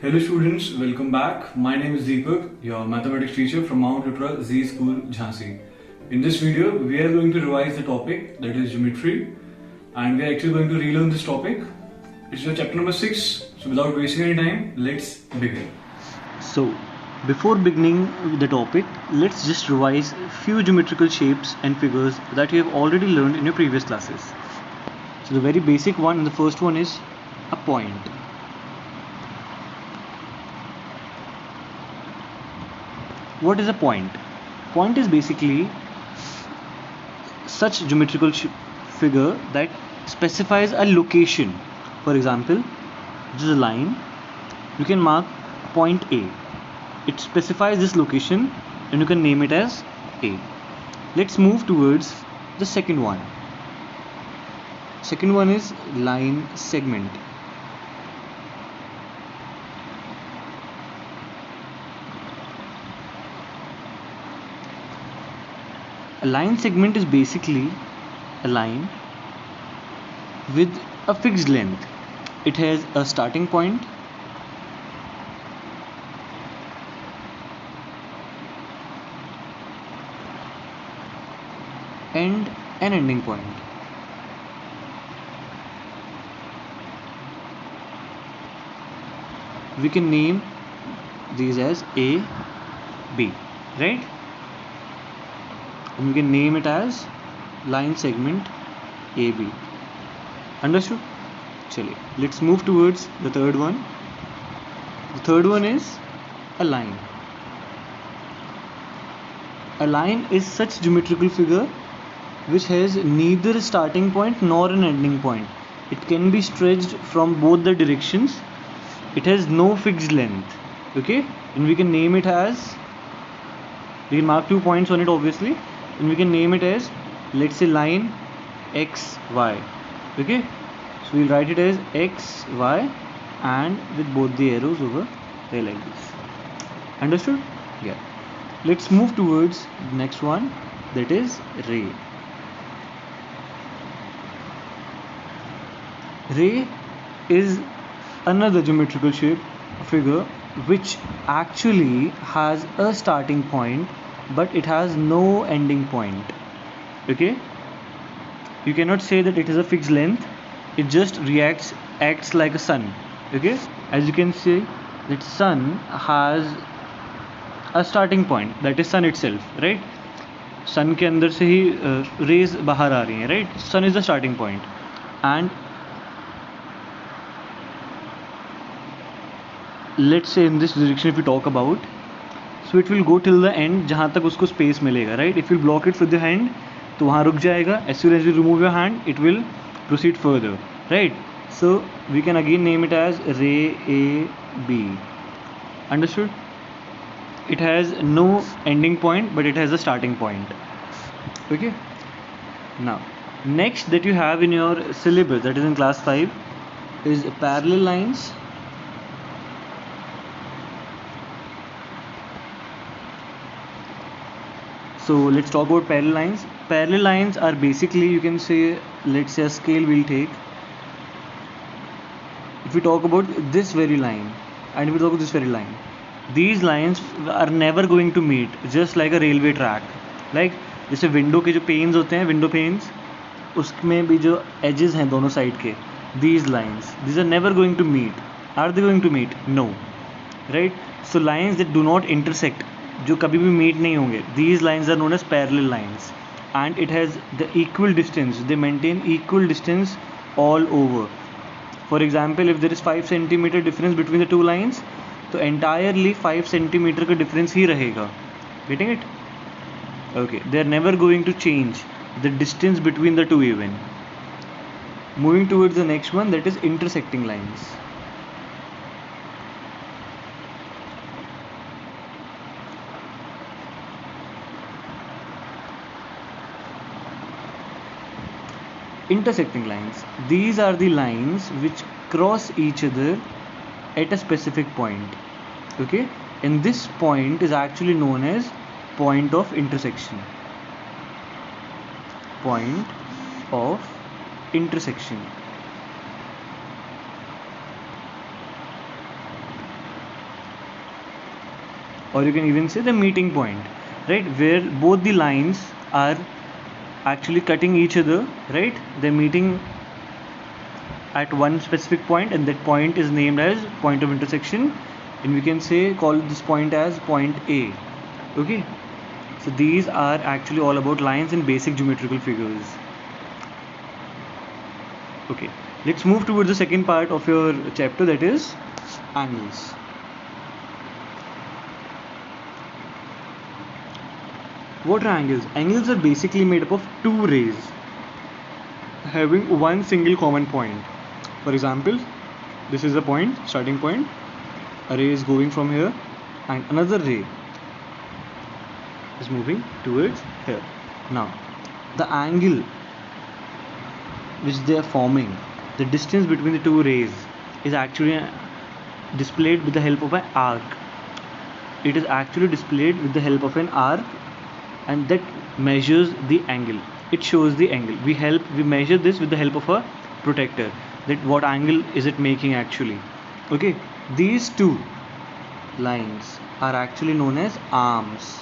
Hello students, welcome back. My name is Deepak, your mathematics teacher from Mount Lutra Z School, Jhansi. In this video, we are going to revise the topic, that is geometry, and we are actually going to relearn this topic. It's your chapter number 6, so without wasting any time, let's begin. So, before beginning with the topic, let's just revise few geometrical shapes and figures that you have already learned in your previous classes. So the very basic one and the first one is a point. What is a point? Point is basically such geometrical figure that specifies a location. For example, this is a line. You can mark point A. It specifies this location and you can name it as A. Let's move towards the second one. Second one is line segment. A line segment is basically a line with a fixed length. It has a starting point and an ending point. We can name these as A, B, right? And we can name it as line segment AB. Understood? Chaliye, let's move towards the third one. The third one is a line. A line is such geometrical figure which has neither a starting point nor an ending point. It can be stretched from both the directions. It has no fixed length. Okay, and we can name it as, we can mark 2 points on it obviously, and we can name it as, let's say, line XY. Okay, so we'll write it as XY and with both the arrows over there like this. Understood? Yeah. Let's move towards the next one, that is ray. Ray is another geometrical shape figure which actually has a starting point but it has no ending point. Okay, you cannot say that it is a fixed length. It just acts like a sun. Okay, as you can see that sun has a starting point, that is sun itself, right? sun के अंदर से ही rays बाहर आ रही हैं, right? sun is the starting point and let's say in this direction if we talk about, so it will go till the end जहाँ तक उसको space मिलेगा, right? If you block it with the hand तो वहाँ रुक जाएगा. As soon as you remove your hand it will proceed further, right? So we can again name it as ray AB. Understood? It has no ending point but it has a starting point. Okay, now next that you have in your syllabus, that is in class 5, is parallel lines. So let's talk about parallel lines. Parallel lines are basically, you can say, let's say a scale we'll take. If we talk about this very line and if we talk about this very line, these lines are never going to meet, just like a railway track. Like जैसे window के जो pens होते हैं, window panes, उसमें भी जो edges हैं दोनों साइड के, these lines, these are never going to meet. Are they going to meet? No, right? So lines that do not intersect, जो कभी भी meet नहीं होंगे, these lines are known as parallel lines and it has the equal distance. They maintain equal distance all over. For example, if there is 5 centimeter difference between the two lines, तो entirely 5 centimeter का difference ही रहेगा. Getting it? Okay, they are never going to change the distance between the two even. Moving towards the next one, that is intersecting lines. Intersecting lines, these are the lines which cross each other at a specific point. Okay, and this point is actually known as point of intersection. Point of intersection. or you can even say the meeting point, right, where both the lines are actually cutting each other, right? They're meeting at one specific point, and that point is named as point of intersection, and we can say call this point as point A. Okay, so these are actually all about lines and basic geometrical figures. Okay, let's move towards the second part of your chapter, that is angles. What are angles? Angles are basically made up of two rays having one single common point. For example, this is the point, starting point. A ray is going from here, and another ray is moving towards here. Now, the angle which they are forming, the distance between the two rays, is actually displayed with the help of an arc. It is actually displayed with the help of an arc, and that measures the angle. It shows the angle. We measure this with the help of a protractor, that what angle is it making actually. Okay, these two lines are actually known as arms.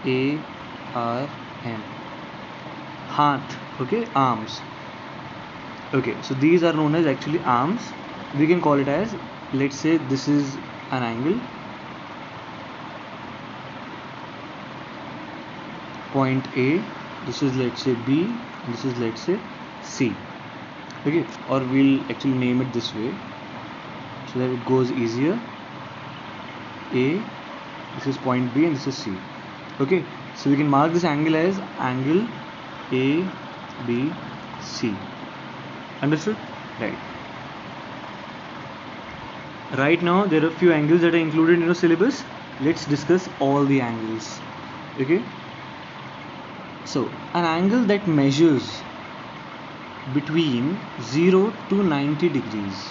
A-R-M, haath. Okay, arms. Okay, so these are known as actually arms. We can call it as, let's say this is an angle, point A, this is let's say B, and this is let's say C. Okay, or we'll actually name it this way so that it goes easier. A, this is point B, and this is C. Okay, so we can mark this angle as angle ABC. Understood? Right. Right now there are a few angles that are included in your syllabus. Let's discuss all the angles. Okay, so an angle that measures between 0 to 90 degrees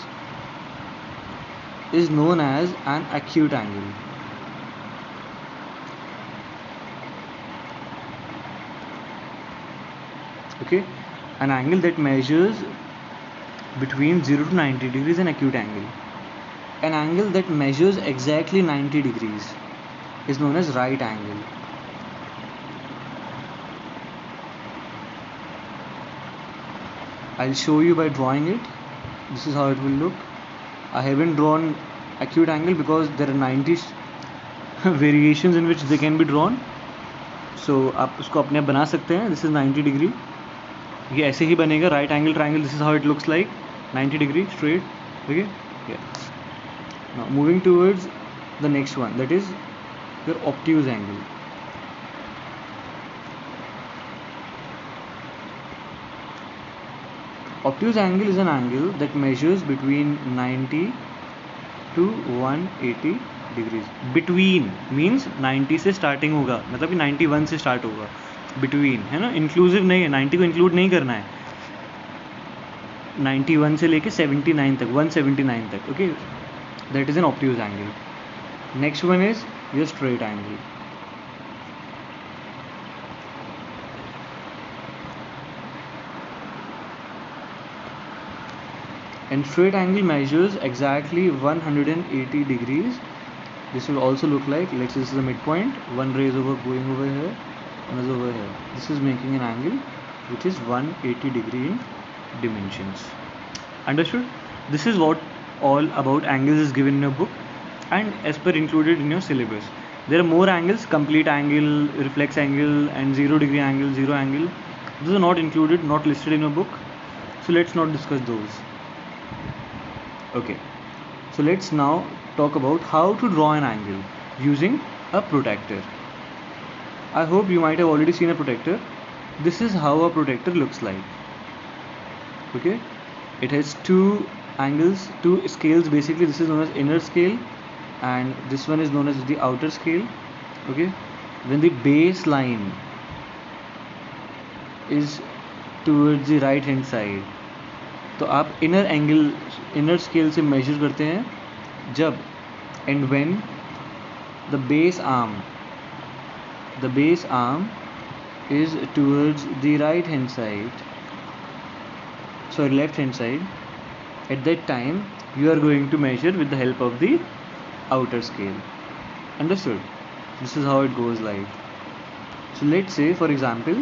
is known as an acute angle. Okay, an angle that measures between 0 to 90 degrees is an acute angle. An angle that measures exactly 90 degrees is known as right angle. I'll show you by drawing it. This is how it will look. I haven't drawn acute angle because there are 90 variations in which they can be drawn. So आप उसको अपने आप बना सकते हैं. This is 90 degree. ये ऐसे ही बनेगा. Right angle triangle. This is how it looks like. 90 degree straight. Okay. Yeah. Now moving towards the next one, that is your obtuse angle. Obtuse angle is an angle that measures between 90 to 180 degrees. Between means 90 से starting होगा, मतलब कि 91 से start होगा. Between है ना, inclusive नहीं है, 90 को include नहीं करना है. 91 से लेके 79 तक, 179 तक. Okay, that is an obtuse angle. Next one is your straight angle. And straight angle measures exactly 180 degrees. This will also look like, let's say this is the midpoint, one ray is going over here, another over here. This is making an angle which is 180 degree in dimensions. Understood? This is what all about angles is given in your book and as per included in your syllabus. There are more angles: complete angle, reflex angle, and 0 degree angle, 0 angle. Those are not included, not listed in your book, so let's not discuss those. Okay, so let's now talk about how to draw an angle using a protractor. I hope you might have already seen a protractor. This is how a protractor looks like. Okay, it has two angles, two scales basically. This is known as inner scale and this one is known as the outer scale. Okay, when the base line is towards the right hand side, तो आप inner angle, inner scale से major करते हैं जब and when the base arm is towards the right hand side, sorry left hand side, at that time you are going to measure with the help of the outer scale. Understood? This is how it goes like. So let's say, for example,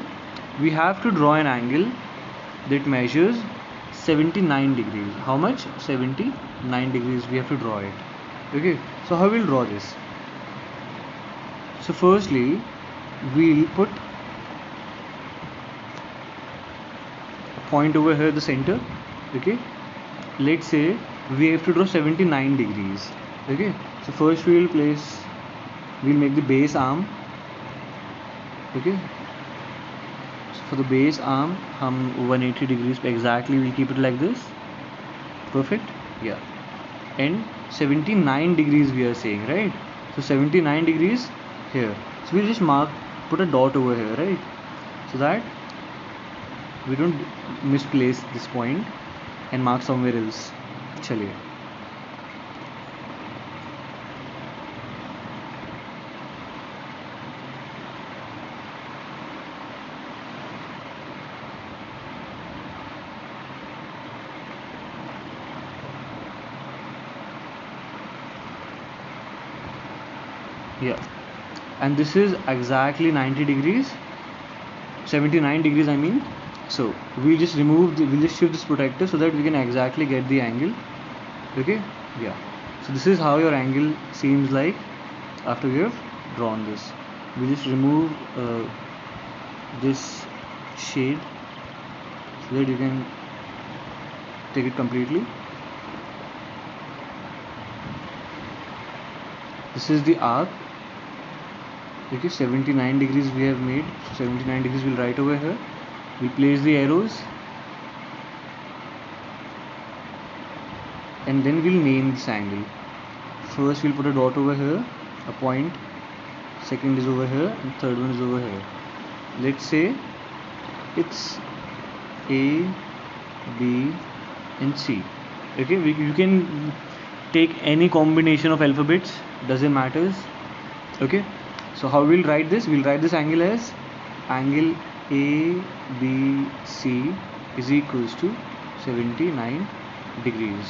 we have to draw an angle that measures 79 degrees. How much? 79 degrees we have to draw it. Okay, so how we'll draw this? So firstly, we'll put a point over here, the center. Okay, let's say we have to draw 79 degrees. Okay, so first we'll make the base arm. Okay, so for the base arm, 180 degrees exactly, we'll keep it like this. Perfect. Yeah, and 79 degrees we are saying, right? So 79 degrees here, so we'll just put a dot over here, right? So that we don't misplace this point and mark somewhere else. Chaliye. Yeah, and this is exactly 90 degrees, 79 degrees I mean. So we'll just shift this protector so that we can exactly get the angle. Okay, yeah, so this is how your angle seems like after we have drawn this. We just remove this shade so that you can take it completely. This is the arc. Okay, 79 degrees we have made. So 79 degrees we'll write over here. We'll place the arrows and then we'll name this angle. First we'll put a dot over here, a point, second is over here, and third one is over here. Let's say it's A, B and C. Okay, you can take any combination of alphabets, doesn't matter. Okay, so how we'll write this? We'll write this angle as angle ABC is equals to 79 degrees.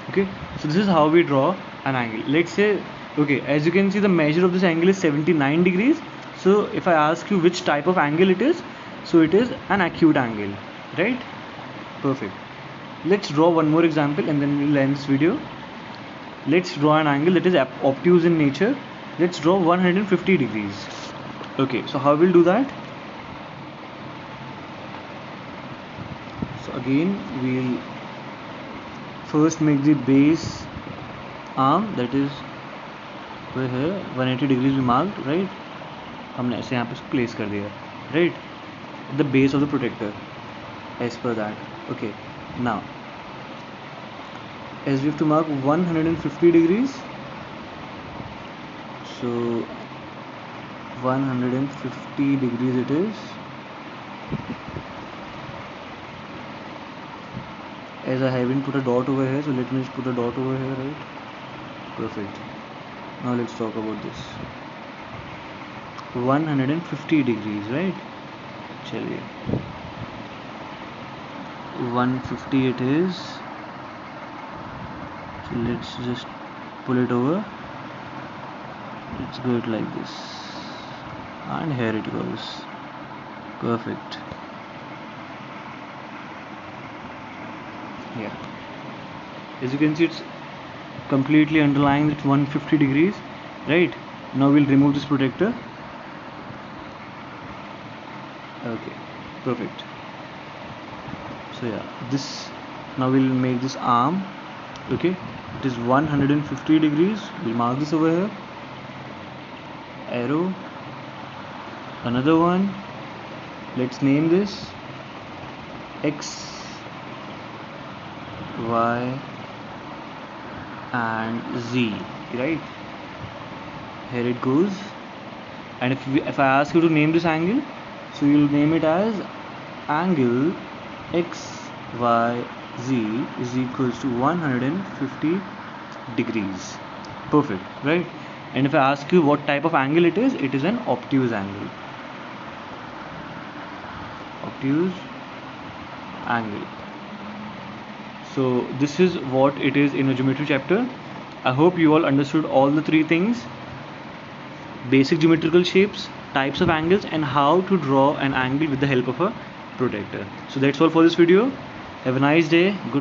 Okay, so this is how we draw an angle. Let's say, okay, as you can see, the measure of this angle is 79 degrees. So if I ask you which type of angle it is, so it is an acute angle, right? Perfect. Let's draw one more example and then we'll end this video. Let's draw an angle that is obtuse in nature. Let's draw 150 degrees. Okay, so how we'll do that? So again, we'll first make the base arm, that is over here, 180 degrees we marked, right? हमने ऐसे यहाँ पे place कर दिया, right? The base of the protector, as per that. Okay, now as we have to mark 150 degrees, so 150 degrees it is. As I haven't put a dot over here, so let me just put a dot over here, right? Perfect. Now let's talk about this. 150 degrees, right? Chaliye, 150 it is. So let's just pull it over. Let's go it like this, and here it goes. Perfect. Yeah, as you can see, it's completely underlying at 150 degrees, right? Now we'll remove this protector. Okay, perfect. So yeah, this, now we'll make this arm. Okay, it is 150 degrees. We'll mark this over here. Arrow, another one. Let's name this X, Y and Z, right? Here it goes. And if I ask you to name this angle, so you'll name it as angle XYZ is equals to 150 degrees. Perfect, right? And if I ask you what type of angle it is an obtuse angle. Obtuse angle. So this is what it is in a geometry chapter. I hope you all understood all the three things. basic geometrical shapes, types of angles, and how to draw an angle with the help of a protractor. So that's all for this video. Have a nice day. Good.